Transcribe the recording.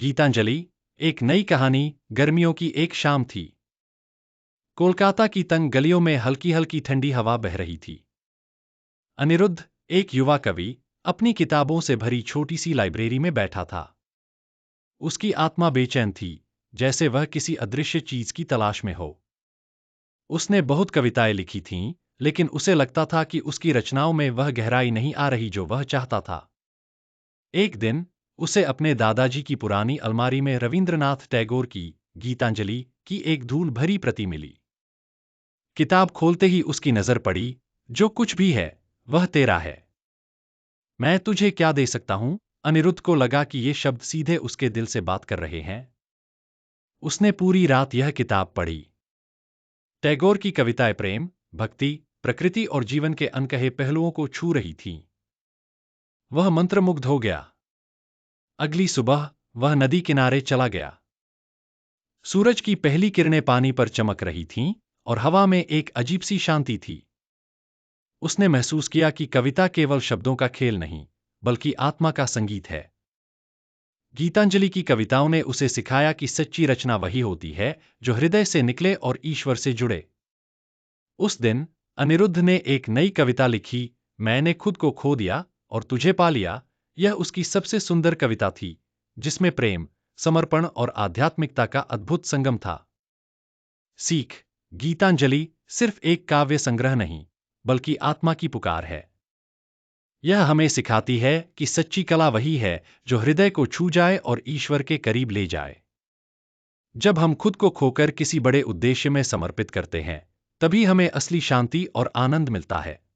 गीतांजलि। एक नई कहानी। गर्मियों की एक शाम थी। कोलकाता की तंग गलियों में हल्की हल्की ठंडी हवा बह रही थी। अनिरुद्ध, एक युवा कवि, अपनी किताबों से भरी छोटी सी लाइब्रेरी में बैठा था। उसकी आत्मा बेचैन थी, जैसे वह किसी अदृश्य चीज की तलाश में हो। उसने बहुत कविताएं लिखी थीं, लेकिन उसे लगता था कि उसकी रचनाओं में वह गहराई नहीं आ रही जो वह चाहता था। एक दिन उसे अपने दादाजी की पुरानी अलमारी में रविंद्रनाथ टैगोर की गीतांजलि की एक धूल भरी प्रति मिली। किताब खोलते ही उसकी नजर पड़ी, जो कुछ भी है वह तेरा है। मैं तुझे क्या दे सकता हूं? अनिरुद्ध को लगा कि ये शब्द सीधे उसके दिल से बात कर रहे हैं। उसने पूरी रात यह किताब पढ़ी। टैगोर की कविताएं प्रेम, भक्ति, प्रकृति और जीवन के अनकहे पहलुओं को छू रही थीं। वह मंत्रमुग्ध हो गया। अगली सुबह वह नदी किनारे चला गया। सूरज की पहली किरणें पानी पर चमक रही थीं और हवा में एक अजीब सी शांति थी। उसने महसूस किया कि कविता केवल शब्दों का खेल नहीं, बल्कि आत्मा का संगीत है। गीतांजलि की कविताओं ने उसे सिखाया कि सच्ची रचना वही होती है जो हृदय से निकले और ईश्वर से जुड़े। उस दिन अनिरुद्ध ने एक नई कविता लिखी, मैंने खुद को खो दिया और तुझे पा लिया। यह उसकी सबसे सुंदर कविता थी, जिसमें प्रेम, समर्पण और आध्यात्मिकता का अद्भुत संगम था। सीख। गीतांजलि सिर्फ एक काव्य संग्रह नहीं, बल्कि आत्मा की पुकार है। यह हमें सिखाती है कि सच्ची कला वही है जो हृदय को छू जाए और ईश्वर के करीब ले जाए। जब हम खुद को खोकर किसी बड़े उद्देश्य में समर्पित करते हैं, तभी हमें असली शांति और आनंद मिलता है।